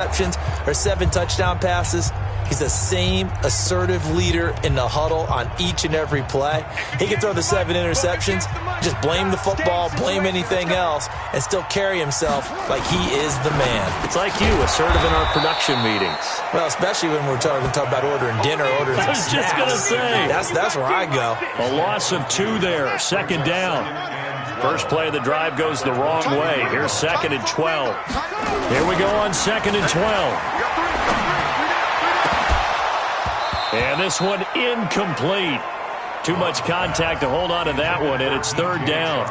receptions or 7 touchdown passes. He's the same assertive leader in the huddle on each and every play. He can throw the 7 interceptions, just blame the football, blame anything else, and still carry himself like he is the man. It's like you, assertive in our production meetings. Well, especially when we're talking about ordering dinner, ordering some snacks. I was just going to say. That's where I go. A loss of 2 there, 2nd down. First play of the drive goes the wrong way. Here's 2nd and 12. Here we go on 2nd and 12. And this one incomplete. Too much contact to hold on to that one, and it's 3rd down.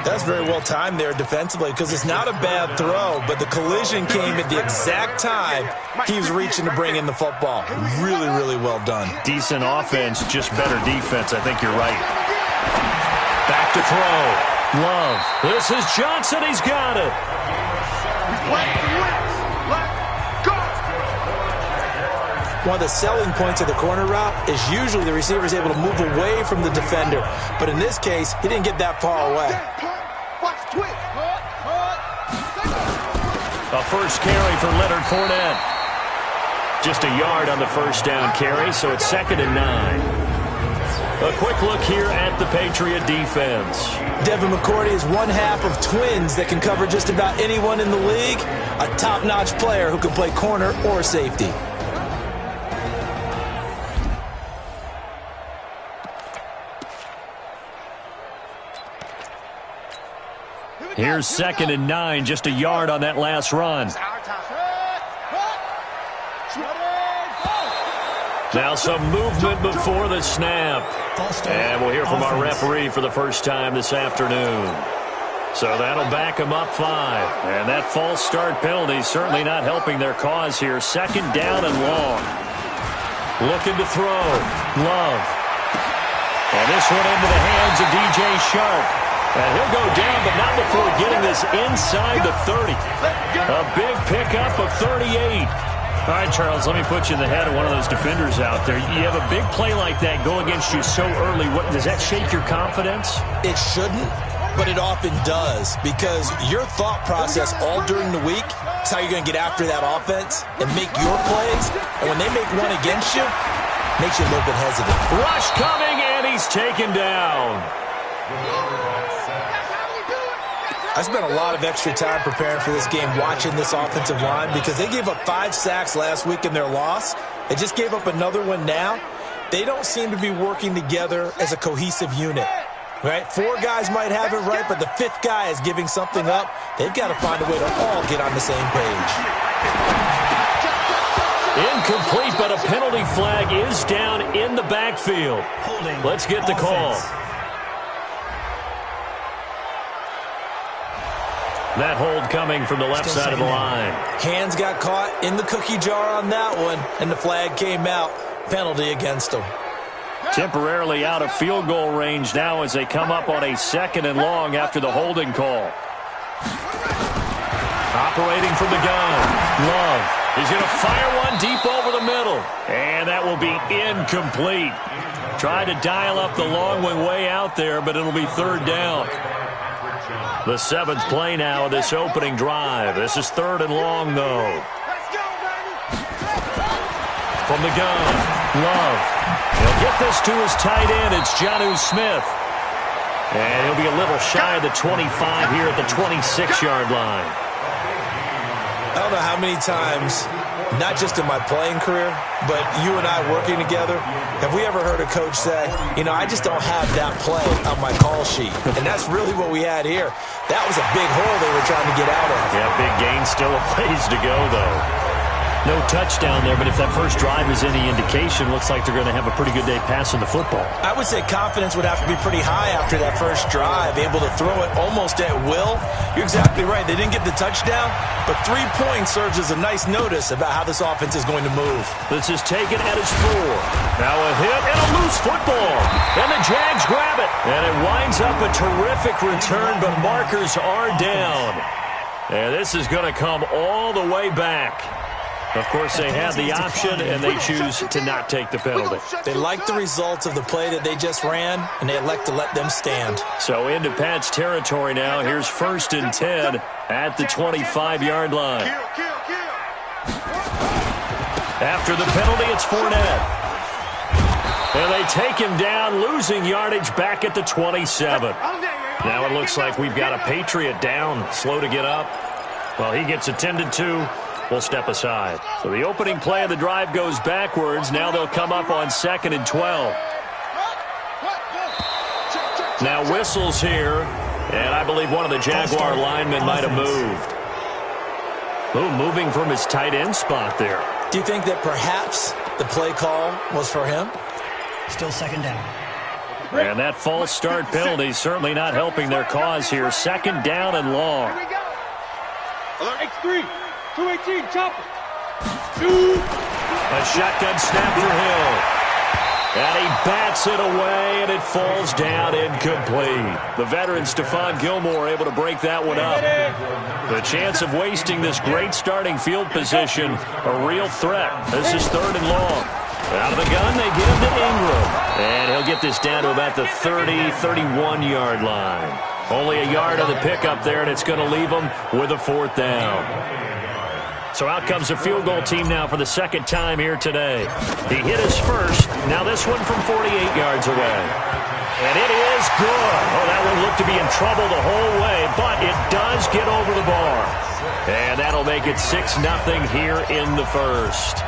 That's very well timed there defensively because it's not a bad throw, but the collision came at the exact time he was reaching to bring in the football. Really, really well done. Decent offense, just better defense. I think you're right. Back to throw. Love. This is Johnson. He's got it. One of the selling points of the corner route is usually the receiver is able to move away from the defender. But in this case, he didn't get that far away. A first carry for Leonard Fournette. Just a yard on the first down carry, so it's 2nd and 9. A quick look here at the Patriot defense. Devin McCourty is one half of twins that can cover just about anyone in the league. A top-notch player who can play corner or safety. Here's 2nd and 9, just a yard on that last run. Now some movement before the snap. And we'll hear from our referee for the first time this afternoon. So that'll back them up 5. And that false start penalty certainly not helping their cause here. 2nd down and long. Looking to throw. Love. And this one into the hands of DJ Sharp. And he'll go down, but not before getting this inside the 30. A big pickup of 38. All right, Charles, let me put you in the head of one of those defenders out there. You have a big play like that go against you so early. Does that shake your confidence? It shouldn't, but it often does, because your thought process all during the week is how you're going to get after that offense and make your plays. And when they make one against you, it makes you a little bit hesitant. Rush coming, and he's taken down. I spent a lot of extra time preparing for this game, watching this offensive line, because they gave up 5 sacks last week in their loss. They just gave up another one now. They don't seem to be working together as a cohesive unit, right? 4 guys might have it right, but the 5th guy is giving something up. They've got to find a way to all get on the same page. Incomplete, but a penalty flag is down in the backfield. Let's get the call. That hold coming from the left side of the line. Hands got caught in the cookie jar on that one, and the flag came out. Penalty against them. Temporarily out of field goal range now as they come up on a 2nd and long after the holding call. Operating from the gun. Love is going to fire one deep over the middle. And that will be incomplete. Tried to dial up the long one way out there, but it'll be 3rd down. The 7th play now of this opening drive. This is 3rd and long, though. From the gun, Love. He'll get this to his tight end. It's Jonnu Smith. And he'll be a little shy of the 25 here at the 26-yard line. I don't know how many times, not just in my playing career, but you and I working together, have we ever heard a coach say, you know, I just don't have that play on my call sheet. And that's really what we had here. That was a big hole they were trying to get out of. Yeah, big gain, still a ways to go, though. No touchdown there, but if that first drive is any indication, looks like they're going to have a pretty good day passing the football. I would say confidence would have to be pretty high after that first drive, able to throw it almost at will. You're exactly right. They didn't get the touchdown, but 3 points serves as a nice notice about how this offense is going to move. This is taken at his 4. Now a hit and a loose football. And the Jags grab it. And it winds up a terrific return, but markers are down. And this is going to come all the way back. Of course, they had the option, and they choose to not take the penalty. They like the results of the play that they just ran, and they elect to let them stand. So into Pat's territory now. Here's 1st and 10 at the 25-yard line. After the penalty, it's Fournette. And they take him down, losing yardage back at the 27. Now it looks like we've got a Patriot down, slow to get up. Well, he gets attended to. We'll step aside. So the opening play of the drive goes backwards. Now they'll come up on 2nd and 12. Now whistles here, and I believe one of the Jaguar linemen might have moved. Oh, moving from his tight end spot there. Do you think that perhaps the play call was for him? Still 2nd down. And that false start penalty certainly not helping their cause here. 2nd down and long. X3, 218, chopper. A shotgun snap for Hill. And he bats it away, and it falls down incomplete. The veteran Stephon Gilmore able to break that one up. The chance of wasting this great starting field position, a real threat. This is 3rd and long. Out of the gun, they get him to Ingram. And he'll get this down to about the 30, 31-yard line. Only a yard on the pickup there, and it's going to leave him with a 4th down. So out comes a field goal team now for the 2nd time here today. He hit his first. Now this one from 48 yards away. And it is good. Oh, that one looked to be in trouble the whole way, but it does get over the bar. And that'll make it 6-0 here in the first.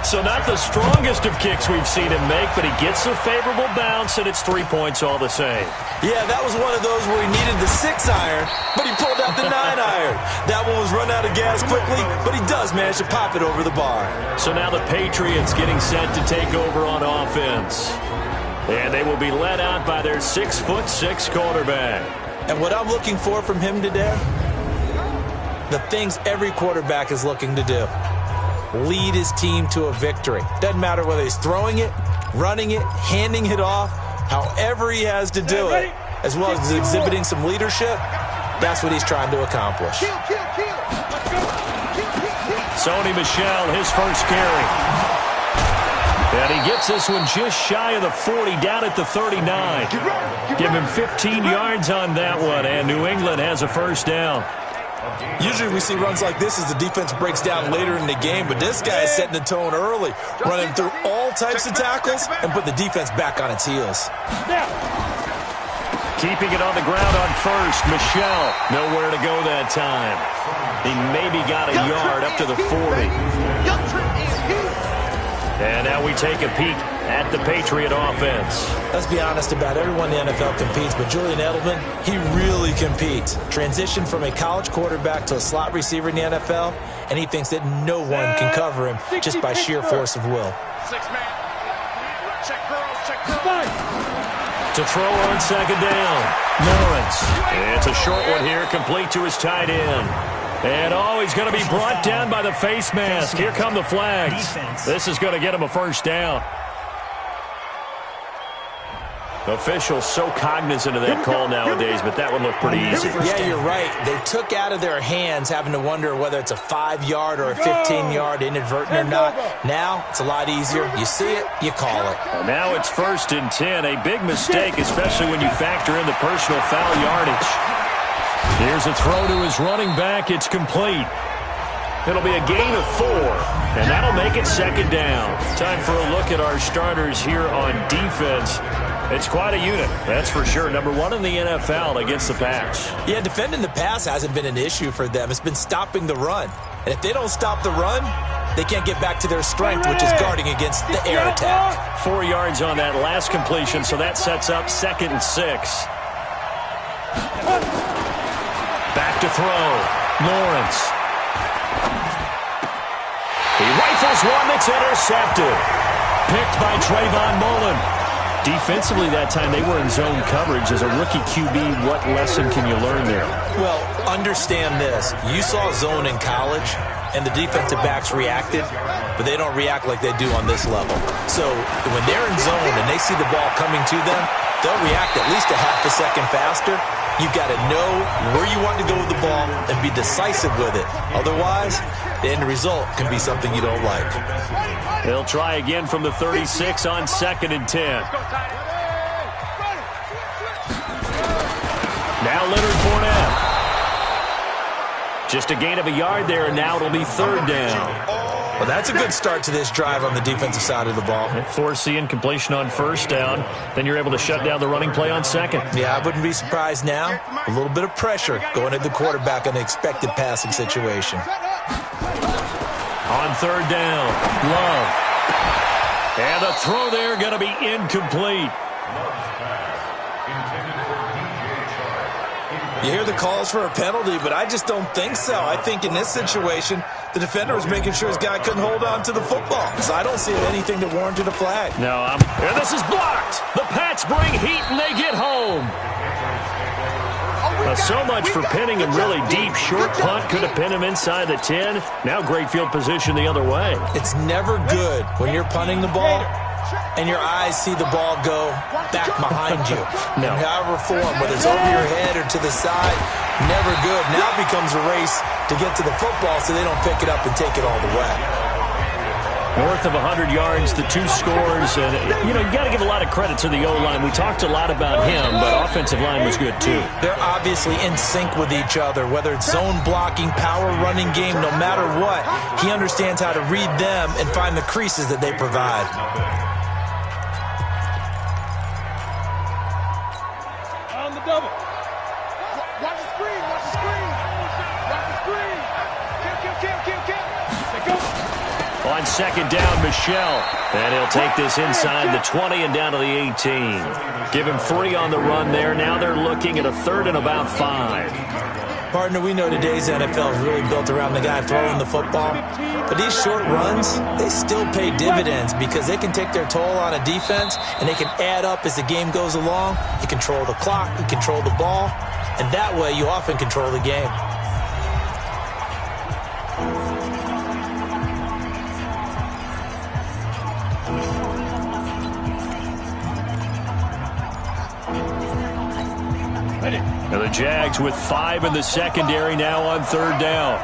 So not the strongest of kicks we've seen him make, but he gets a favorable bounce, and it's 3 points all the same. Yeah, that was one of those where he needed the 6-iron, but he pulled out the 9-iron. That one was run out of gas quickly, but he does manage to pop it over the bar. So now the Patriots getting set to take over on offense. And they will be led out by their 6'6" quarterback. And what I'm looking for from him today, the things every quarterback is looking to do. Lead his team to a victory. Doesn't matter whether he's throwing it, running it, handing it off, however he has to do it, as well as exhibiting some leadership, that's what he's trying to accomplish. Sony Michel, his first carry. And he gets this one just shy of the 40, down at the 39. Give him 15 yards on that one, and New England has a first down. Usually we see runs like this as the defense breaks down later in the game, but this guy is setting the tone early, running through all types of tackles and put the defense back on its heels. Keeping it on the ground on first, Michel. Nowhere to go that time. He maybe got a yard up to the 40. And now we take a peek at the Patriot offense. Let's be honest, about everyone in the NFL competes, but Julian Edelman, he really competes. Transitioned from a college quarterback to a slot receiver in the NFL, and he thinks that no one can cover him just by sheer force of will. To throw on 2nd down, Lawrence. It's a short one here, complete to his tight end. And, oh, he's going to be brought down by the face mask. Here come the flags. This is going to get him a first down. Officials so cognizant of that call nowadays, but that one looked pretty easy. Yeah, you're right. They took out of their hands having to wonder whether it's a 5-yard or a 15-yard inadvertent or not. Now it's a lot easier. You see it, you call it. Well, now it's 1st and 10. A big mistake, especially when you factor in the personal foul yardage. Here's a throw to his running back. It's complete. It'll be a gain of 4, and that'll make it 2nd down. Time for a look at our starters here on defense. It's quite a unit, that's for sure. Number 1 in the NFL against the pass. Yeah, defending the pass hasn't been an issue for them. It's been stopping the run. And if they don't stop the run, they can't get back to their strength, which is guarding against the air attack. 4 yards on that last completion, so that sets up 2nd and 6. Back to throw. Lawrence. He rifles one that's intercepted. Picked by Trayvon Mullen. Defensively that time, they were in zone coverage. As a rookie QB, what lesson can you learn there? Well, understand this. You saw zone in college, and the defensive backs reacted, but they don't react like they do on this level. So when they're in zone and they see the ball coming to them, they'll react at least a half a second faster. You've got to know where you want to go with the ball and be decisive with it. Otherwise, the end result can be something you don't like. They'll try again from the 36 on 2nd and 10. Now Leonard Fournette. Just a gain of a yard there, and now it'll be 3rd down. Well, that's a good start to this drive on the defensive side of the ball. Force the incompletion on first down. Then you're able to shut down the running play on second. Yeah, I wouldn't be surprised now. A little bit of pressure going at the quarterback in an expected passing situation. On third down, Love. And the throw there going to be incomplete. You hear the calls for a penalty, but I just don't think so. I think in this situation, the defender was making sure his guy couldn't hold on to the football. So I don't see anything that warranted a flag. No, and this is blocked. The Pats bring heat and they get home. So much for pinning him really deep. Short punt could have pinned him inside the 10. Now great field position the other way. It's never good when you're punting the ball and your eyes see the ball go back behind you. No. In however form, whether it's over your head or to the side, never good. Now it becomes a race to get to the football so they don't pick it up and take it all the way. North of 100 yards, the 2 scores. And, you got to give a lot of credit to the O-line. We talked a lot about him, but offensive line was good, too. They're obviously in sync with each other, whether it's zone blocking, power running game, no matter what. He understands how to read them and find the creases that they provide. On the double. Watch the screen. Watch the screen. Watch the screen. Kill. They go. On second down, Michelle. And he'll take this inside the 20 and down to the 18. Give him 3 on the run there. Now they're looking at a 3rd and about 5. Partner, we know today's NFL is really built around the guy throwing the football. But these short runs, they still pay dividends because they can take their toll on a defense and they can add up as the game goes along. You control the clock, you control the ball, and that way you often control the game. Now the Jags with 5 in the secondary now on 3rd down.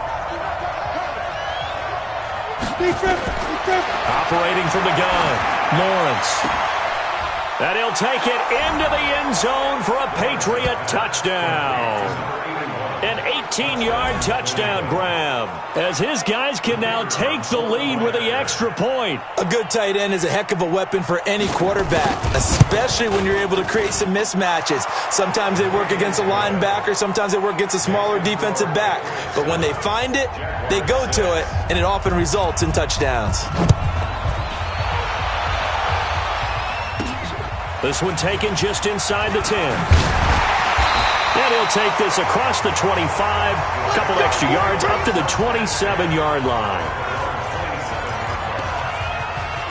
Operating from the gun, Lawrence. And he'll take it into the end zone for a Patriot touchdown. An 18-yard touchdown grab as his guys can now take the lead with the extra point. A good tight end is a heck of a weapon for any quarterback, especially when you're able to create some mismatches. Sometimes they work against a linebacker, sometimes they work against a smaller defensive back. But when they find it, they go to it, and it often results in touchdowns. This one taken just inside the 10. And he'll take this across the 25, a couple extra yards up to the 27-yard line.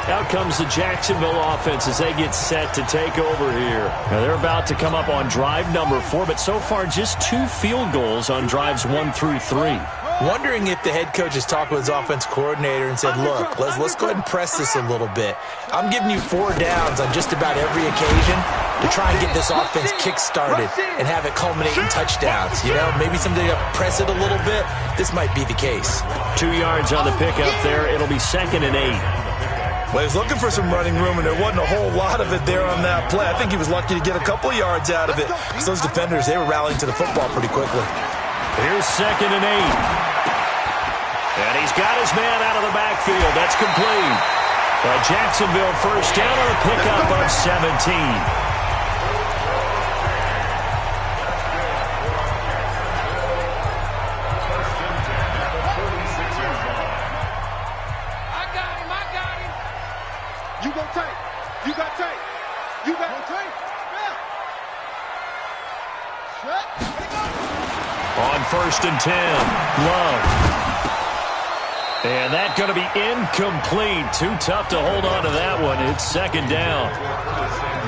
Out comes the Jacksonville offense as they get set to take over here. Now they're about to come up on drive number 4, but so far just 2 field goals on drives 1 through 3. Wondering if the head coach has talked with his offense coordinator and said, look, let's go ahead and press this a little bit. I'm giving you 4 downs on just about every occasion to try and get this offense kick-started and have it culminate in touchdowns. Maybe somebody to press it a little bit. This might be the case. 2 yards on the pickup there. It'll be 2nd and 8. Well, he was looking for some running room, and there wasn't a whole lot of it there on that play. I think he was lucky to get a couple yards out of it. Because those defenders, they were rallying to the football pretty quickly. Here's 2nd and 8. And he's got his man out of the backfield. That's complete. Jacksonville first down on a pickup of 17. I got him. You got tape. You got tape. On 1st and 10, Love. And that's going to be incomplete. Too tough to hold on to that one. It's 2nd down.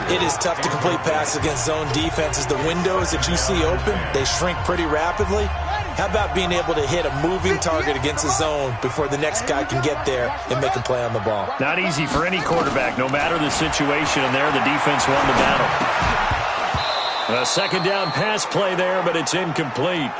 It is tough to complete passes against zone defenses. The windows that you see open, they shrink pretty rapidly. How about being able to hit a moving target against a zone before the next guy can get there and make a play on the ball? Not easy for any quarterback, no matter the situation. And there, the defense won the battle. A 2nd down pass play there, but it's incomplete.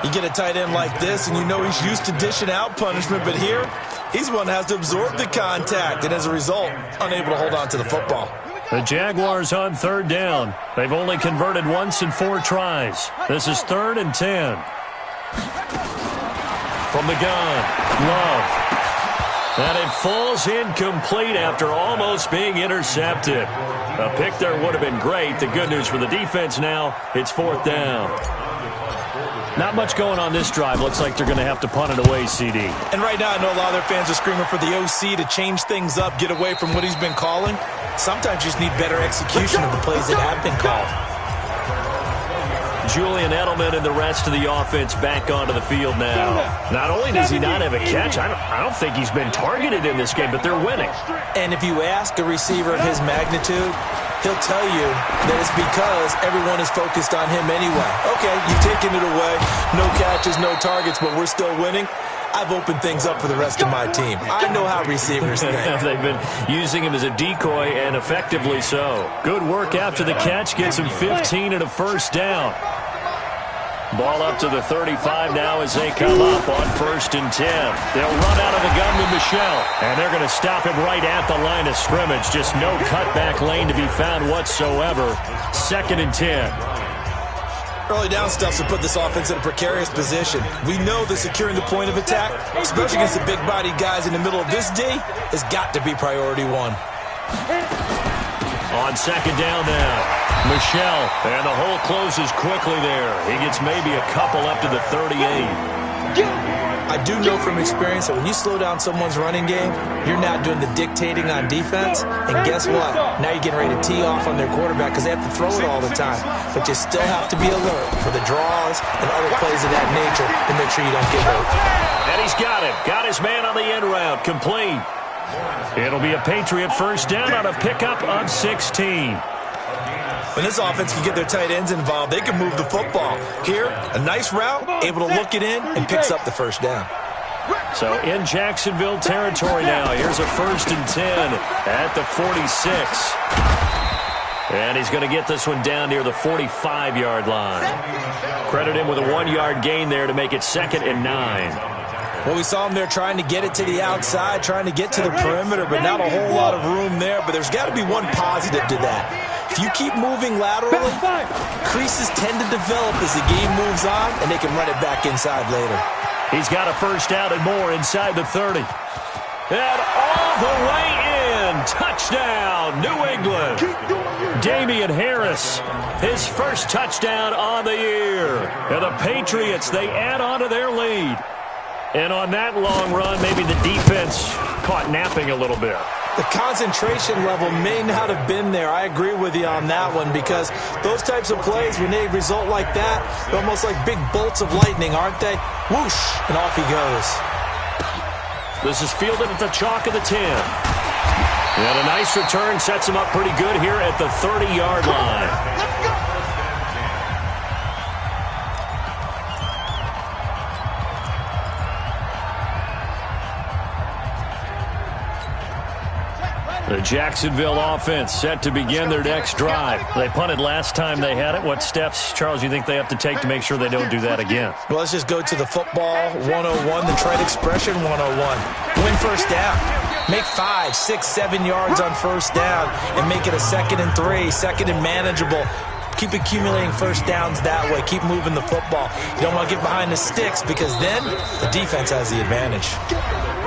You get a tight end like this, and you know he's used to dishing out punishment, but here, he's the one that has to absorb the contact, and as a result, unable to hold on to the football. The Jaguars on 3rd down. They've only converted once in 4 tries. This is 3rd and 10. From the gun, Love. And it falls incomplete after almost being intercepted. A pick there would have been great. The good news for the defense now, it's 4th down. Not much going on this drive. Looks like they're going to have to punt it away, CD. And right now, I know a lot of their fans are screaming for the OC to change things up, get away from what he's been calling. Sometimes you just need better execution of the plays that have been called. Julian Edelman and the rest of the offense back onto the field now. Not only does he not have a catch, I don't think he's been targeted in this game, but they're winning. And if you ask a receiver of his magnitude, he'll tell you that it's because everyone is focused on him anyway. Okay, you've taken it away. No catches, no targets, but we're still winning. I've opened things up for the rest of my team. I know how receivers think. They've been using him as a decoy, and effectively so. Good work after the catch. Gets him 15 and a first down. Ball up to the 35 now as they come up on 1st and 10. They'll run out of the gun with Michelle, and they're going to stop him right at the line of scrimmage. Just no cutback lane to be found whatsoever. 2nd and 10. Early down stuff to put this offense in a precarious position. We know that securing the point of attack, especially against the big-bodied guys in the middle of this D, has got to be priority one. On 2nd down now, Michelle, and the hole closes quickly there. He gets maybe a couple up to the 38. I do know from experience that when you slow down someone's running game, you're not doing the dictating on defense. And guess what? Now you're getting ready to tee off on their quarterback because they have to throw it all the time. But you still have to be alert for the draws and other plays of that nature to make sure you don't get hurt. And he's got it. Got his man on the end route. Complete. It'll be a Patriot first down on a pickup of 16. When this offense can get their tight ends involved, they can move the football. Here, a nice route, able to look it in, and picks up the first down. So in Jacksonville territory now. Here's a 1st and 10 at the 46. And he's going to get this one down near the 45-yard line. Credit him with a 1-yard gain there to make it 2nd and 9. Well, we saw him there trying to get it to the outside, trying to get to the perimeter, but not a whole lot of room there. But there's got to be one positive to that. If you keep moving laterally, creases tend to develop as the game moves on, and they can run it back inside later. He's got a first down and more inside the 30. And all the way in. Touchdown, New England. Damian Harris, his first touchdown on the year. And the Patriots, they add on to their lead. And on that long run, maybe the defense caught napping a little bit. The concentration level may not have been there. I agree with you on that one because those types of plays, when they result like that, they're almost like big bolts of lightning, aren't they? Whoosh, and off he goes. This is fielded at the chalk of the 10. And a nice return sets him up pretty good here at the 30-yard line. The Jacksonville offense set to begin their next drive. They punted last time they had it. What steps, Charles, do you think they have to take to make sure they don't do that again? Well, let's just go to the football 101, the trade expression 101. Win first down. Make 5, 6, 7 yards on first down and make it a 2nd and 3, 2nd and manageable. Keep accumulating first downs that way. Keep moving the football. You don't want to get behind the sticks because then the defense has the advantage.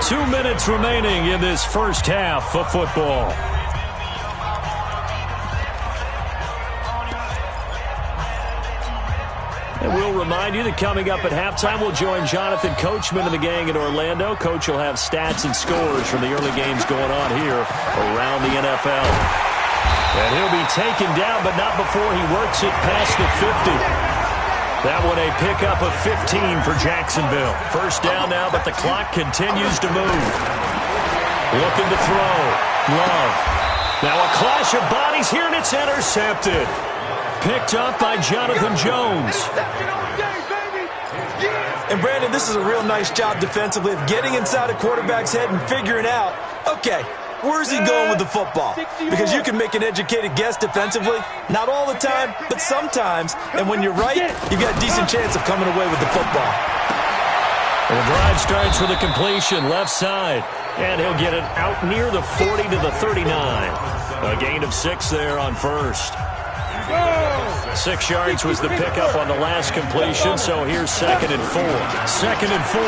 2 minutes remaining in this first half of football. And we'll remind you that coming up at halftime, we'll join Jonathan Coachman and the gang in Orlando. Coach will have stats and scores from the early games going on here around the NFL. And he'll be taken down, but not before he works it past the 50. That one a pickup of 15 for Jacksonville. First down now, but the clock continues to move. Looking to throw. Love. Now a clash of bodies here, and it's intercepted. Picked up by Jonathan Jones. And Brandon, this is a real nice job defensively of getting inside a quarterback's head and figuring out, okay, where's he going with the football? Because you can make an educated guess defensively. Not all the time, but sometimes. And when you're right, you've got a decent chance of coming away with the football. The drive starts with a completion left side. And he'll get it out near the 40 to the 39. A gain of 6 there on first. 6 yards was the pickup on the last completion, so here's 2nd and 4. 2nd and 4.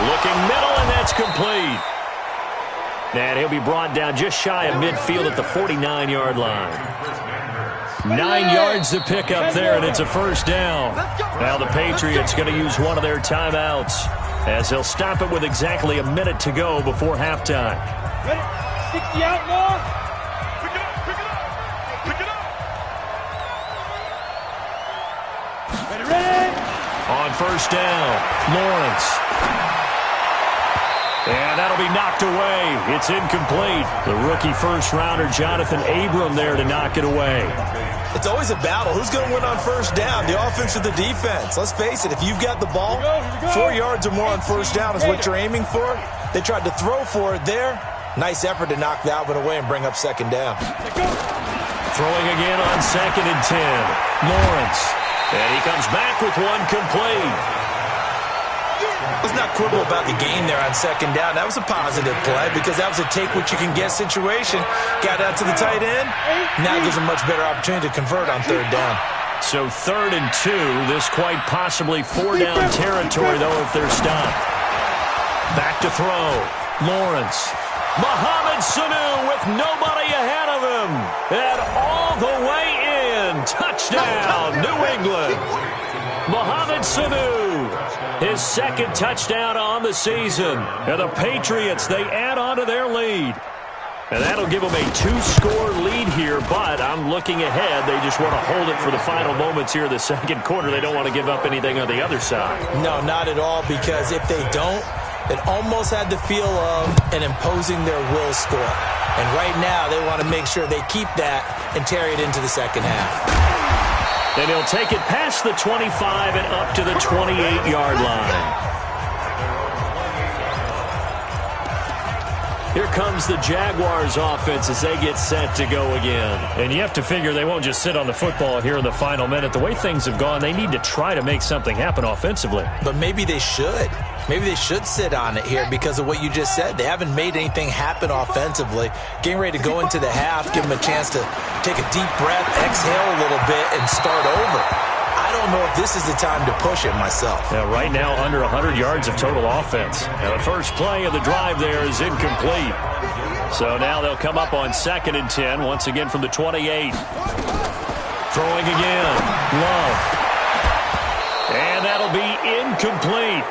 Looking middle, and that's complete. And he'll be brought down just shy of midfield at the 49-yard line. 9 yards to pick up there, and it's a first down. Now the Patriots going to use one of their timeouts as they'll stop it with exactly a minute to go before halftime. Ready? 60 out, more. Pick it up, pick it up, pick it up. Ready, ready. On first down, Lawrence. And that'll be knocked away. It's incomplete. The rookie first-rounder, Jonathan Abram, there to knock it away. It's always a battle. Who's going to win on first down, the offense or the defense? Let's face it, if you've got the ball, 4 yards or more on first down is what you're aiming for. They tried to throw for it there. Nice effort to knock that one away and bring up second down. Throwing again on 2nd and 10. Lawrence. And he comes back with one complete. Let's not quibble about the gain there on second down. That was a positive play because that was a take-what-you-can-get situation. Got out to the tight end. Now it gives them much better opportunity to convert on third down. So 3rd and 2. This quite possibly 4-down territory, though, if they're stopped. Back to throw. Lawrence. Mohamed Sanu with nobody ahead of him. And all the way in. Touchdown, New England. Mohamed Sanu, his 2nd touchdown on the season. And the Patriots, they add on to their lead. And that'll give them a 2-score lead here, but I'm looking ahead. They just want to hold it for the final moments here in the second quarter. They don't want to give up anything on the other side. No, not at all, because if they don't, it almost had the feel of an imposing their will score. And right now, they want to make sure they keep that and carry it into the second half. And he'll take it past the 25 and up to the 28-yard line. Here comes the Jaguars offense as they get set to go again. And you have to figure they won't just sit on the football here in the final minute. The way things have gone, they need to try to make something happen offensively. But maybe they should. Maybe they should sit on it here because of what you just said. They haven't made anything happen offensively. Getting ready to go into the half, give them a chance to take a deep breath, exhale a little bit, and start over. I don't know if this is the time to push it myself. Yeah, right now, under 100 yards of total offense. Now the first play of the drive there is incomplete. So now they'll come up on 2nd and 10, once again from the 28. Throwing again. Love. And that'll be incomplete.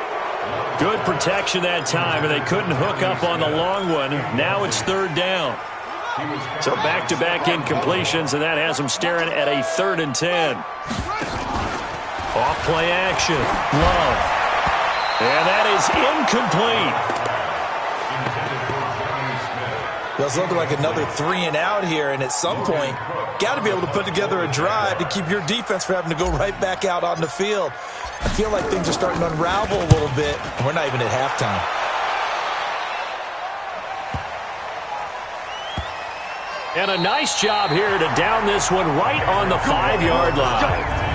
Good protection that time, and they couldn't hook up on the long one. Now it's 3rd down. So back-to-back incompletions, and that has them staring at a 3rd and 10. Off play action. Love. And that is incomplete. Well, it's looking like another 3 and out here, and at some point, got to be able to put together a drive to keep your defense from having to go right back out on the field. I feel like things are starting to unravel a little bit, and we're not even at halftime. And a nice job here to down this one right on the 5-yard line.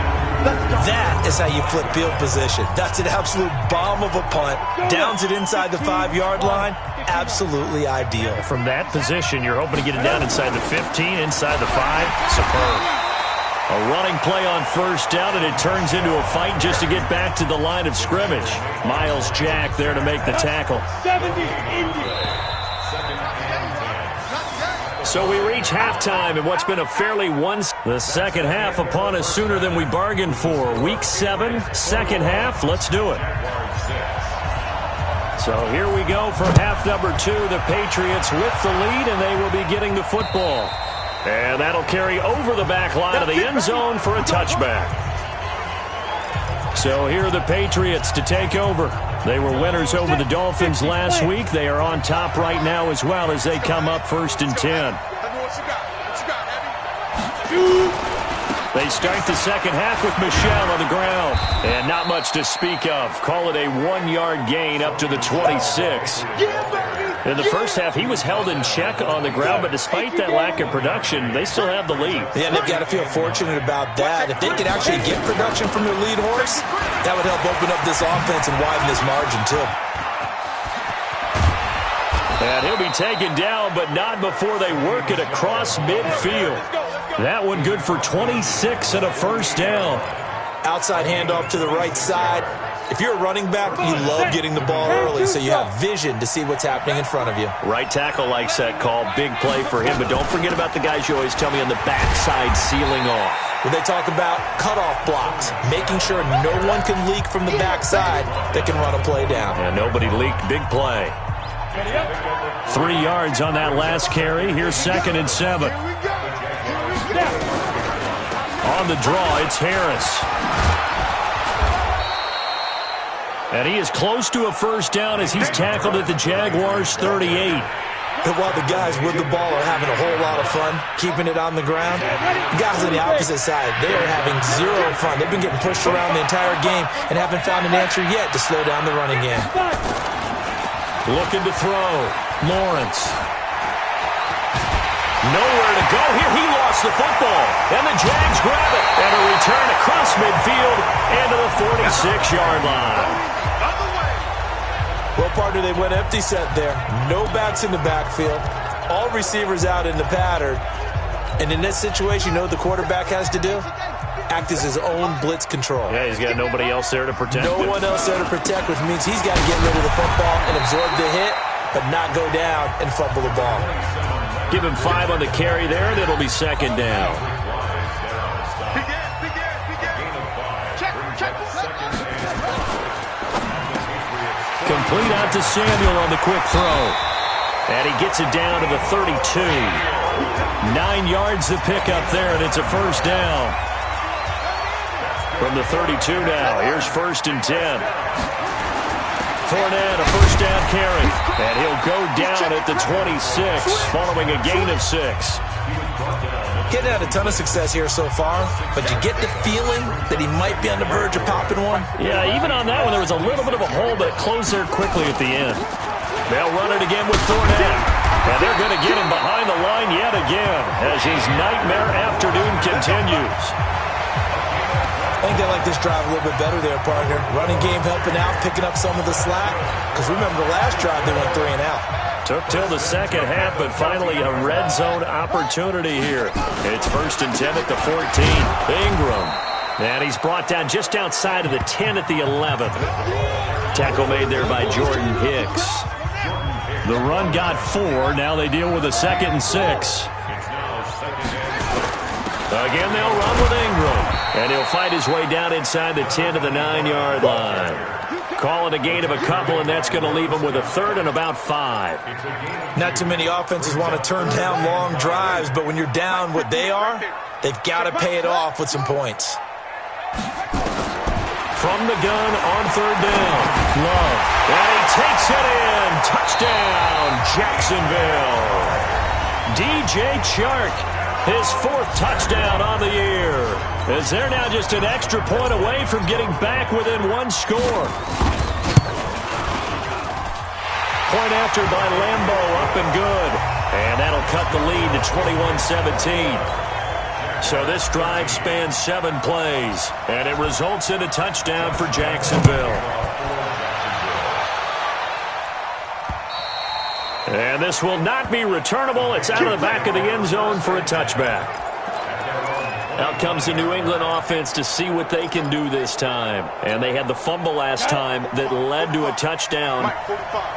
That is how you flip field position. That's an absolute bomb of a punt. Downs it inside the 5-yard line. Absolutely ideal. From that position, you're hoping to get it down inside the 15, inside the 5. Superb. A running play on first down, and it turns into a fight just to get back to the line of scrimmage. Miles Jack there to make the tackle. 70, Indy. So we reach halftime in what's been a fairly the second half upon us sooner than we bargained for. Week 7, second half. Let's do it. So here we go for half number 2. The Patriots with the lead, and they will be getting the football. And that'll carry over the back line of the end zone for a touchback. So here are the Patriots to take over. They were winners over the Dolphins last week. They are on top right now as well as they come up 1st and 10. They start the second half with Michel on the ground. And not much to speak of. Call it a 1-yard gain up to the 26. In the first half, he was held in check on the ground, but despite that lack of production, they still have the lead. Yeah, they've got to feel fortunate about that. If they could actually get production from their lead horse, that would help open up this offense and widen this margin, too. And he'll be taken down, but not before they work it across midfield. That one good for 26 and a first down. Outside handoff to the right side. If you're a running back, you love getting the ball early so you have vision to see what's happening in front of you. Right tackle likes that call. Big play for him, but don't forget about the guys you always tell me on the backside sealing off. When they talk about cutoff blocks, making sure no one can leak from the backside that can run a play down. Yeah, nobody leaked. Big play. 3 yards on that last carry. Here's 2nd and 7. On the draw, it's Harris. And he is close to a first down as he's tackled at the Jaguars' 38. And while the guys with the ball are having a whole lot of fun keeping it on the ground, the guys on the opposite side, they are having zero fun. They've been getting pushed around the entire game and haven't found an answer yet to slow down the running game. Looking to throw. Lawrence. Nowhere to go here. He lost the football. And the Jags grab it. And a return across midfield into the 46-yard line. Well, partner, they went empty set there. No backs in the backfield. All receivers out in the pattern. And in this situation, you know what the quarterback has to do? Act as his own blitz control. Yeah, he's got nobody else there to protect him. No one else there to protect, which means he's got to get rid of the football and absorb the hit, but not go down and fumble the ball. Give him 5 on the carry there, and it'll be 2nd down. Complete out to Samuel on the quick throw. And he gets it down to the 32. 9 yards to pick up there, and it's a first down. From the 32 now, here's 1st and 10. Fournette, a first down carry. And he'll go down at the 26, following a gain of 6. Getting had a ton of success here so far, but you get the feeling that he might be on the verge of popping one. Yeah, even on that one, there was a little bit of a hole, but it closed there quickly at the end. They'll run it again with Fournette. And they're going to get him behind the line yet again as his nightmare afternoon continues. I think they like this drive a little bit better there, partner. Running game helping out, picking up some of the slack. Because remember, the last drive they went 3 and out. Took till the second half, but finally a red zone opportunity here. It's 1st and 10 at the 14. Ingram. And he's brought down just outside of the 10 at the 11th. Tackle made there by Jordan Hicks. The run got 4. Now they deal with a 2nd and 6. Again, they'll run with Ingram. And he'll fight his way down inside the 10 to the 9-yard line. Call it a gain of a couple, and that's going to leave him with a 3rd and about 5. Not too many offenses want to turn down long drives, but when you're down what they are, they've got to pay it off with some points. From the gun on 3rd down. Love. And he takes it in. Touchdown, Jacksonville. DJ Chark, his 4th touchdown on the year. As they're now just an extra point away from getting back within 1 score. Point after by Lambeau, up and good. And that'll cut the lead to 21-17. So this drive spans 7 plays, and it results in a touchdown for Jacksonville. And this will not be returnable. It's out of the back of the end zone for a touchback. Out comes the New England offense to see what they can do this time. And they had the fumble last time that led to a touchdown.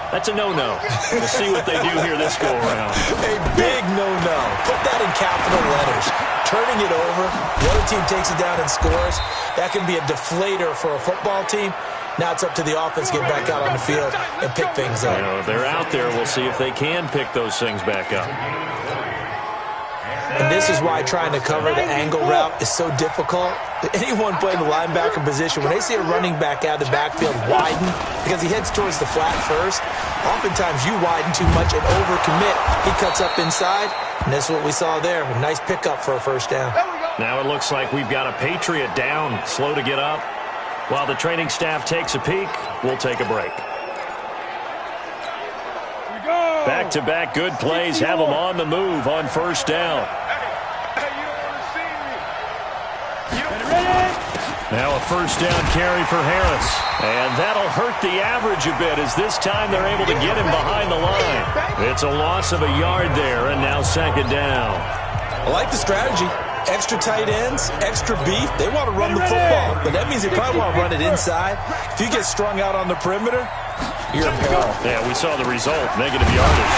That's a no-no. We'll see what they do here this go-around. A big no-no. Put that in capital letters. Turning it over, the other team takes it down and scores. That can be a deflator for a football team. Now it's up to the offense to get back out on the field and pick things up. You know, if they're out there, we'll see if they can pick those things back up. And this is why trying to cover the angle route is so difficult. Anyone playing the linebacker position, when they see a running back out of the backfield widen, because he heads towards the flat first, oftentimes you widen too much and overcommit. He cuts up inside, and that's what we saw there. A nice pickup for a first down. Now it looks like we've got a Patriot down, slow to get up. While the training staff takes a peek, we'll take a break. Back-to-back good plays have them on the move on first down. Now a first down carry for Harris. And that'll hurt the average a bit as this time they're able to get him behind the line. It's a loss of a yard there, and now 2nd down. I like the strategy. Extra tight ends, extra beef, they want to run the football. But that means they probably want to run it inside. If you get strung out on the perimeter, you're in peril. Yeah, we saw the result, negative yardage.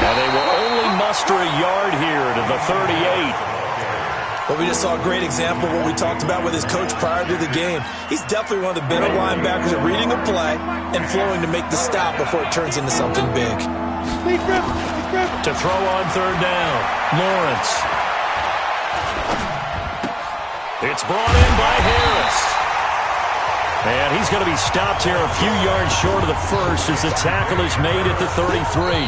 And they will only muster a yard here to the 38. But we just saw a great example of what we talked about with his coach prior to the game. He's definitely one of the better linebackers at reading a play and flowing to make the stop before it turns into something big. To throw on third down, Lawrence. It's brought in by Harris. And he's going to be stopped here a few yards short of the first as the tackle is made at the 33.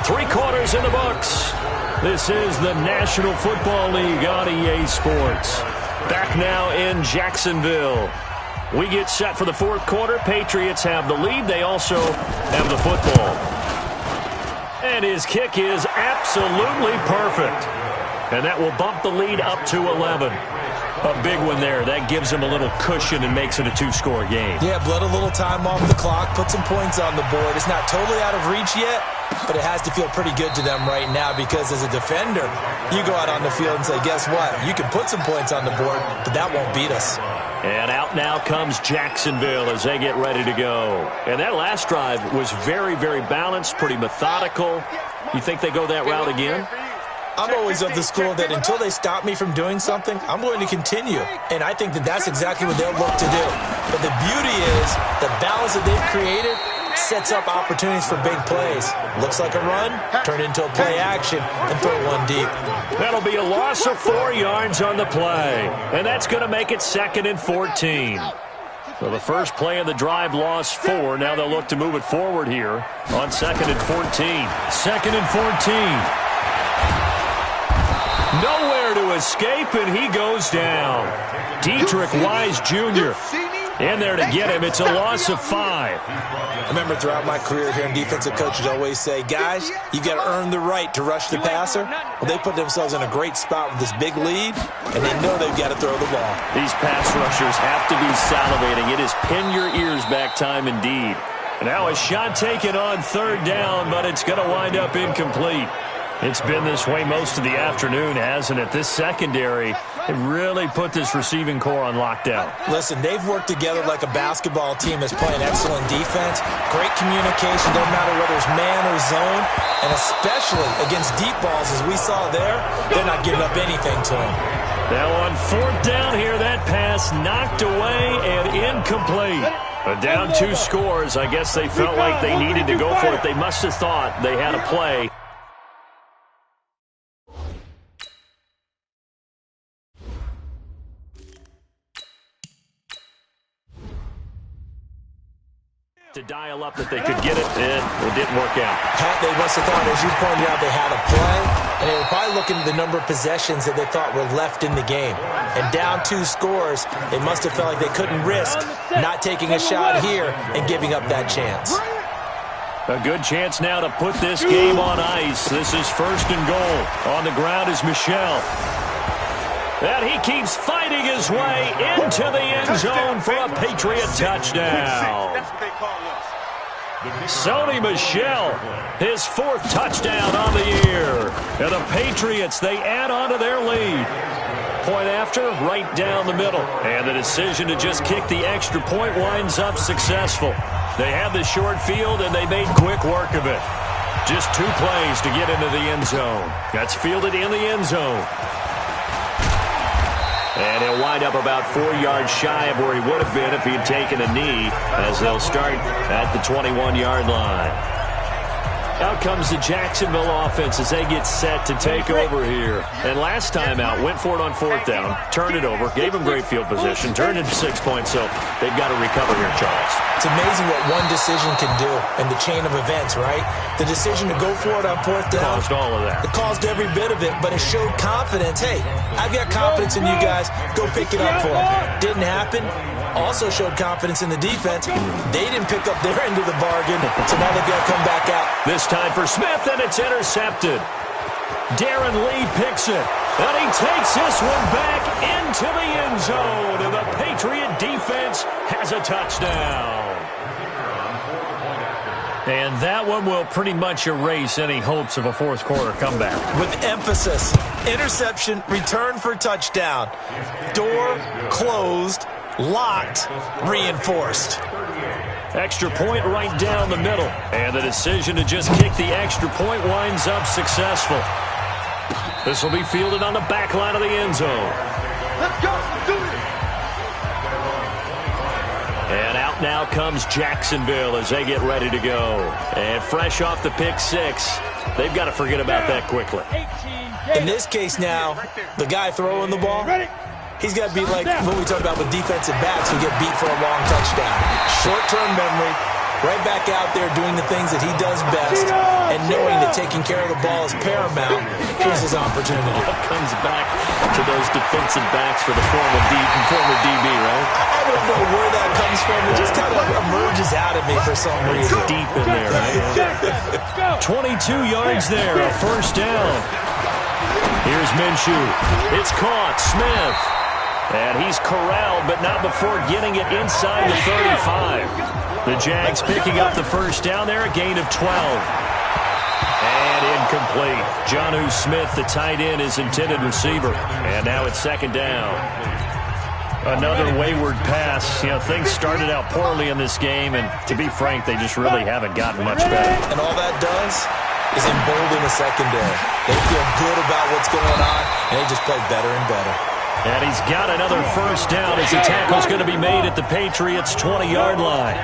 3 quarters in the books. This is the National Football League on EA Sports. Back now in Jacksonville. We get set for the fourth quarter. Patriots have the lead. They also have the football. And his kick is absolutely perfect. And that will bump the lead up to 11. A big one there. That gives him a little cushion and makes it a 2-score game. Yeah, bled a little time off the clock, put some points on the board. It's not totally out of reach yet, but it has to feel pretty good to them right now because as a defender, you go out on the field and say, guess what? You can put some points on the board, but that won't beat us. And out now comes Jacksonville as they get ready to go. And that last drive was very, very balanced, pretty methodical. You think they go that route again? I'm always of the school that until they stop me from doing something, I'm going to continue. And I think that that's exactly what they'll look to do. But the beauty is the balance that they've created sets up opportunities for big plays. Looks like a run, turn into a play action, and throw one deep. That'll be a loss of 4 yards on the play. And that's going to make it 2nd and 14. So the first play of the drive lost 4. Now they'll look to move it forward here on 2nd and 14. 2nd and 14. Nowhere to escape, and he goes down. Dietrich Wise Jr. in there to get him. It's a loss of 5. I remember throughout my career hearing defensive coaches always say, guys, you got to earn the right to rush the passer. Well, they put themselves in a great spot with this big lead, and they know they've got to throw the ball. These pass rushers have to be salivating. It is pin your ears back time indeed. And now a shot taken on third down, but it's going to wind up incomplete. It's been this way most of the afternoon, hasn't it? This secondary, it really put this receiving core on lockdown. Listen, they've worked together like a basketball team that's playing excellent defense. Great communication, doesn't matter whether it's man or zone. And especially against deep balls, as we saw there, they're not giving up anything to them. Now on fourth down here, that pass knocked away and incomplete. But down 2 scores, I guess they felt like they needed to go for it. They must have thought they had a play. To dial up that they could get it, and it didn't work out. They must have thought, as you pointed out, they had a play, and they were probably looking at the number of possessions that they thought were left in the game. And down 2 scores, they must have felt like they couldn't risk not taking a shot here and giving up that chance. A good chance now to put this game on ice. This is 1st and goal. On the ground is Michel. And he keeps fighting his way into the end zone for a Patriot touchdown. Sony Michel, his 4th touchdown on the year. And the Patriots, they add on to their lead. Point after, right down the middle. And the decision to just kick the extra point winds up successful. They had the short field, and they made quick work of it. Just 2 plays to get into the end zone. That's fielded in the end zone. And he'll wind up about 4 yards shy of where he would have been if he had taken a knee, as they'll start at the 21-yard line. Out comes the Jacksonville offense as they get set to take over here. And last time out, went for it on 4th down, turned it over, gave them great field position, turned it to 6 points, so they've got to recover here, Charles. It's amazing what one decision can do in the chain of events, right? The decision to go for it on 4th down. Caused all of that. It caused every bit of it, but it showed confidence. Hey, I've got confidence in you guys. Go pick it up for them. Didn't happen. Also showed confidence in the defense. They didn't pick up their end of the bargain, so now they've got to come back out. This time for Smith, and it's intercepted. Darren Lee picks it, and he takes this one back into the end zone, and the Patriot defense has a touchdown. And that one will pretty much erase any hopes of a fourth quarter comeback. With emphasis, interception, return for touchdown. Door closed, locked, reinforced. Extra point right down the middle. And the decision to just kick the extra point winds up successful. This will be fielded on the back line of the end zone. Let's go. Let's do it. And out now comes Jacksonville as they get ready to go. And fresh off the pick six, they've got to forget about that quickly. In this case now, the guy throwing the ball, he's got to be like what we talk about with defensive backs who get beat for a long touchdown. Short-term memory, right back out there doing the things that he does best, and knowing that taking care of the ball is paramount. Here's his opportunity. Comes back to those defensive backs for the former DB, right? I don't know where that comes from. It just kind of emerges out of me for some reason. Deep in there, right? 22 yards there, a first down. Here's Minshew. It's caught. Smith. And he's corralled, but not before getting it inside the 35. The Jags picking up the first down there, a gain of 12. And incomplete. Jonnu Smith, the tight end, his intended receiver. And now it's second down. Another wayward pass. You know, things started out poorly in this game, and to be frank, they just really haven't gotten much better. And all that does is embolden the secondary. They feel good about what's going on, and they just play better and better. And he's got another first down as the tackle's going to be made at the Patriots' 20-yard line.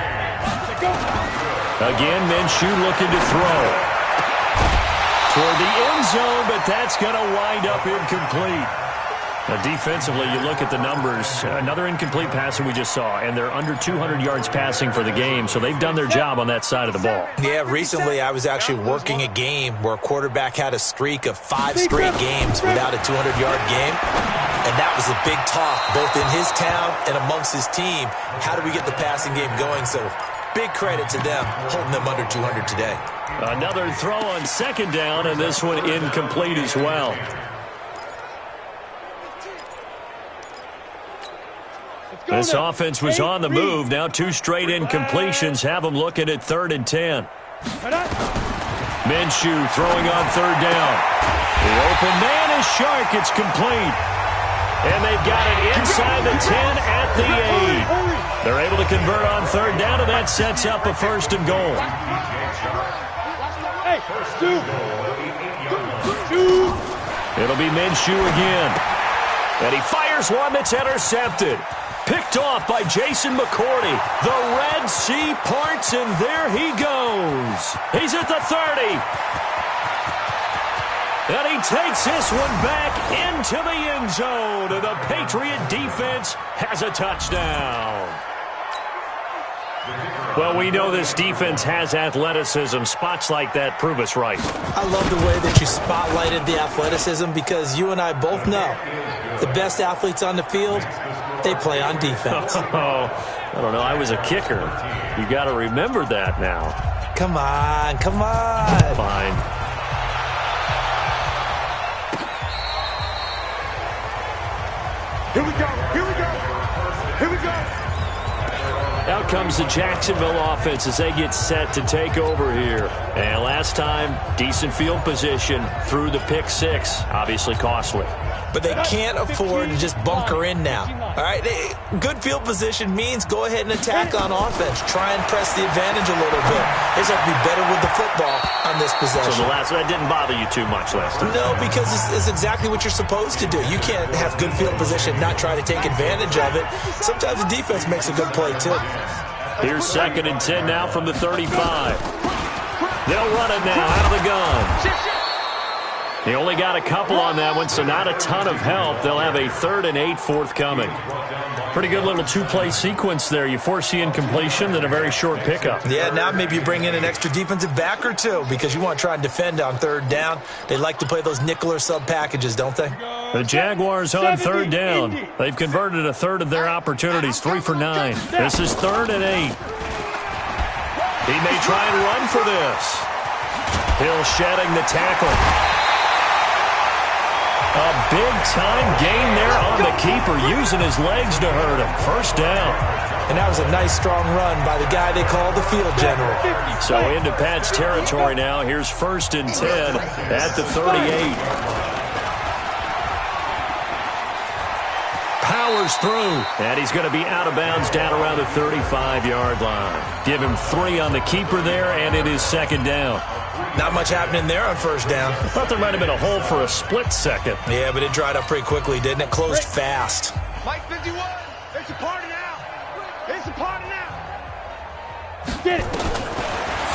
Again, Minshew looking to throw. Toward the end zone, but that's going to wind up incomplete. Now, defensively, you look at the numbers. Another incomplete pass that we just saw, and they're under 200 yards passing for the game, so they've done their job on that side of the ball. Yeah, recently I was actually working a game where a quarterback had a streak of 5 straight games without a 200-yard game, and that was a big talk, both in his town and amongst his team. How do we get the passing game going? So big credit to them, holding them under 200 today. Another throw on second down, and this one incomplete as well. This offense was on the move. Now 2 straight incompletions have them looking at 3rd and 10. Minshew throwing on 3rd down. The open man is Shark. It's complete. And they've got it inside the 10 at the 8. They're able to convert on 3rd down, and that sets up a 1st and goal. It'll be Minshew again. And he fires one that's intercepted. Picked off by Jason McCourty. The Red Sea parts, and there he goes. He's at the 30. And he takes this one back into the end zone. And the Patriot defense has a touchdown. Well, we know this defense has athleticism. Spots like that prove us right. I love the way that you spotlighted the athleticism because you and I both know the best athletes on the field, they play on defense. Oh, I don't know. I was a kicker. You got to remember that now. Come on, come on. Fine. Here we go. Here we go. Here we go. Out comes the Jacksonville offense as they get set to take over here. And last time, decent field position through the pick six. Obviously costly. But they can't afford to just bunker in now. All right, good field position means go ahead and attack on offense. Try and press the advantage a little bit. They just have to be better with the football on this possession. So that didn't bother you too much last time? No, because it's exactly what you're supposed to do. You can't have good field position, not try to take advantage of it. Sometimes the defense makes a good play, too. Here's 2nd and 10 now from the 35. They'll run it now out of the gun. They only got a couple on that one, so not a ton of help. They'll have a 3rd and 8 forthcoming. Pretty good little 2-play sequence there. You force the incompletion, then a very short pickup. Yeah, now maybe you bring in an extra defensive back or two because you want to try and defend on 3rd down. They like to play those nickel or sub packages, don't they? The Jaguars on 3rd down. They've converted a 1/3 of their opportunities, 3 for 9. This is 3rd and 8. He may try and run for this. Hill shedding the tackle. A big-time gain there on the keeper, using his legs to hurt him. 1st down. And that was a nice, strong run by the guy they call the field general. So into Pat's territory now. Here's 1st and 10 at the 38. Powers through, and he's going to be out of bounds down around the 35-yard line. Give him 3 on the keeper there, and it is 2nd down. Not much happening there on 1st down. I thought there might have been a hole for a split second. Yeah, but it dried up pretty quickly, didn't it? Closed fast. Mike 51, it's a party now. It's a party now. Get it.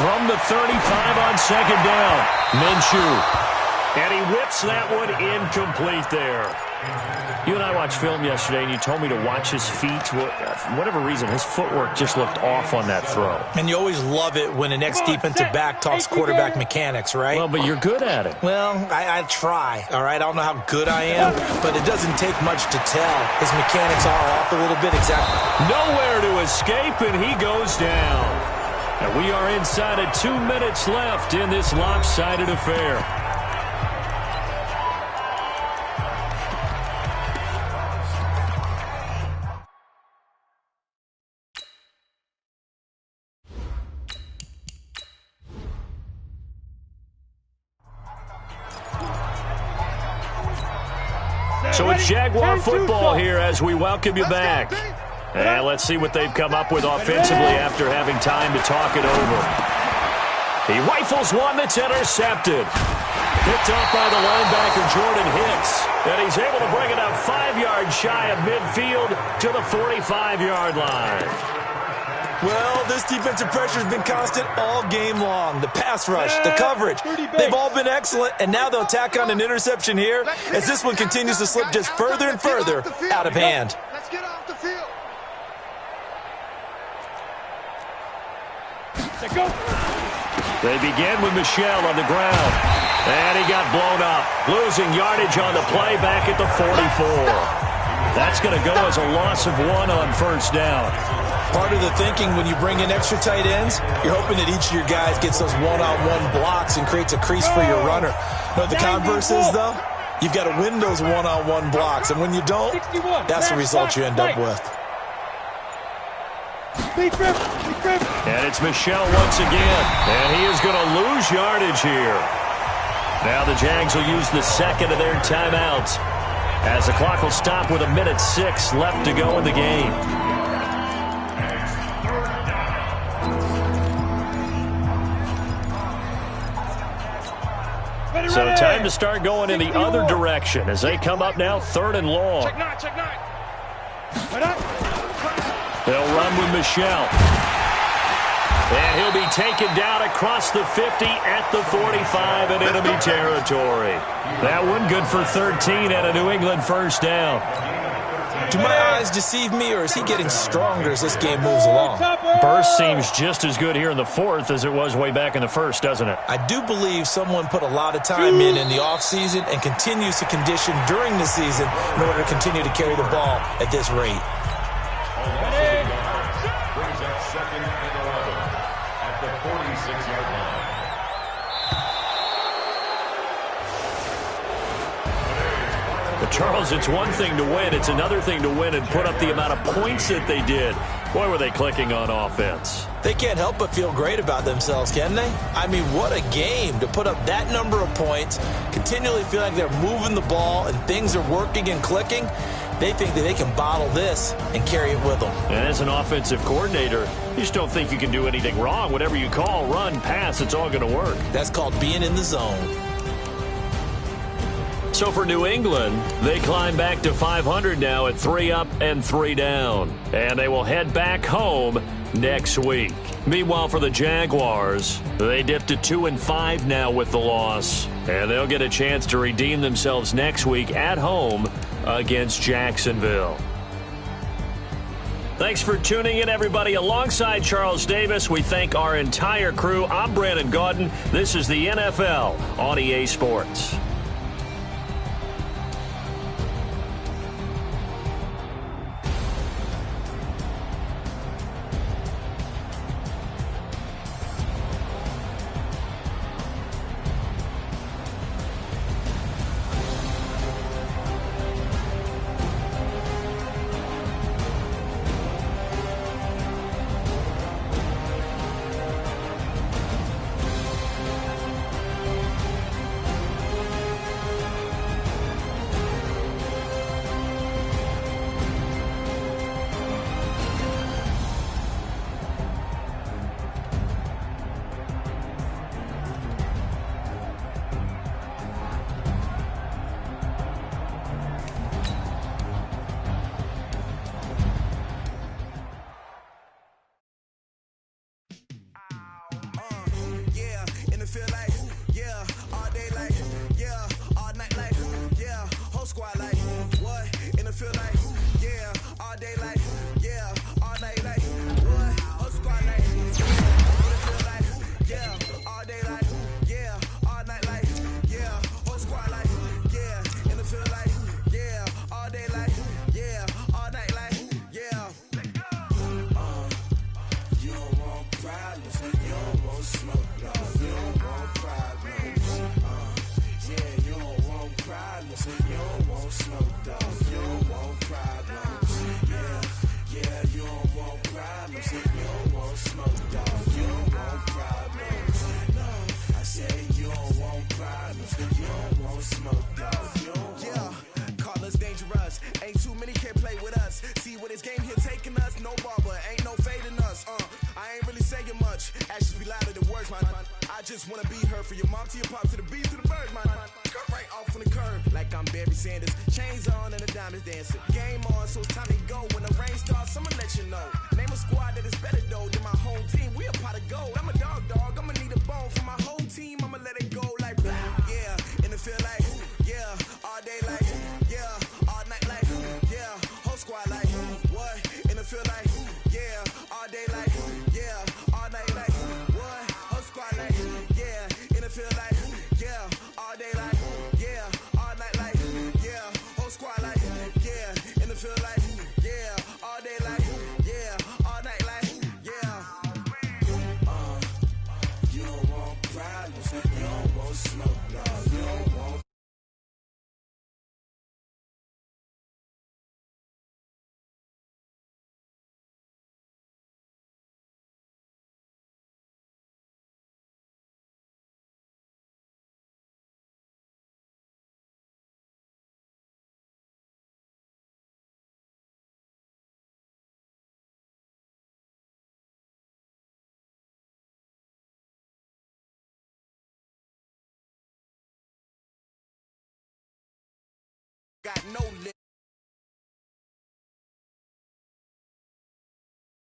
From the 35 on 2nd down, Minshew. And he whips that one incomplete there. You and I watched film yesterday, and you told me to watch his feet. For whatever reason, his footwork just looked off on that throw. And you always love it when an ex-defensive back talks quarterback mechanics, right? Well, but you're good at it. Well, I try, all right? I don't know how good I am, but it doesn't take much to tell. His mechanics are off a little bit, exactly. Nowhere to escape, and he goes down. And we are inside of 2 minutes left in this lopsided affair. So it's Jaguar football here as we welcome you back. And let's see what they've come up with offensively after having time to talk it over. He rifles one that's intercepted. Picked off by the linebacker Jordan Hicks. And he's able to bring it up 5 yards shy of midfield to the 45-yard line. Well, this defensive pressure has been constant all game long. The pass rush, the coverage, they've all been excellent, and now they'll tack on an interception here as this one continues to slip just further and further out of hand. Let's get off the field. They begin with Michel on the ground. And he got blown up, losing yardage on the play back at the 44. That's going to go as a loss of 1 on 1st down. Part of the thinking when you bring in extra tight ends, you're hoping that each of your guys gets those one-on-one blocks and creates a crease for your runner. Know what the converse is, though? You've got to win those one-on-one blocks, and when you don't, that's the result you end up with. And it's Michel once again, and he is going to lose yardage here. Now the Jags will use the second of their timeouts as the clock will stop with 1:06 left to go in the game. So time to start going in the other direction as they come up now 3rd and long. Check 9, check 9. They'll run with Michel. And he'll be taken down across the 50 at the 45 in enemy territory. That one good for 13 at a New England 1st down. Do my eyes deceive me, or is he getting stronger as this game moves along? Burst seems just as good here in the 4th as it was way back in the 1st, doesn't it? I do believe someone put a lot of time in the offseason and continues to condition during the season in order to continue to carry the ball at this rate. Brings up 2nd and 11 at the 46-yard line. But Charles, it's one thing to win. It's another thing to win and put up the amount of points that they did. Boy, were they clicking on offense. They can't help but feel great about themselves, can they? I mean, what a game to put up that number of points, continually feel like they're moving the ball and things are working and clicking. They think that they can bottle this and carry it with them. And as an offensive coordinator, you just don't think you can do anything wrong. Whatever you call, run, pass, it's all going to work. That's called being in the zone. So for New England, they climb back to 500 now at 3 up and 3 down. And they will head back home next week. Meanwhile, for the Jaguars, they dip to 2-5 now with the loss. And they'll get a chance to redeem themselves next week at home against Jacksonville. Thanks for tuning in, everybody. Alongside Charles Davis, we thank our entire crew. I'm Brandon Gaudin. This is the NFL on EA Sports. want smoke, no. You don't want problems. Yeah, you don't want problems. You don't want smoke, dog. You don't want problems. Yeah, you don't want problems. You don't want smoke, dog. You don't want problems. No, I said you don't want problems. You don't want smoke, dog. You don't want. Call us dangerous. Ain't too many can play with us. See what this game here taking us. No barber, ain't no fading us. I ain't really saying much. Actions be louder than words, man. I just wanna be heard for your mom to your pop to the beat to the bird, man. Cut right off on the curb like I'm Barry Sanders. Chains on and the diamonds dancing. Game on, so it's time to go. When the rain starts, I'ma let you know. Name a squad that is better though than my home team. We a pot of gold. I'm a dog. I'ma need a bone for my whole team. I'ma let it go like yeah. And it feel like yeah. All day like yeah. All night like yeah. Whole squad like what? And it feel like yeah. All day like yeah. All night like what? Whole squad like yeah. And it feel like yeah. All day like yeah. All night like yeah. Whole squad like yeah. And it feel like yeah. All day like yeah. All night like yeah. You don't want problems. You don't want smoke, no. You don't want. Got no lip.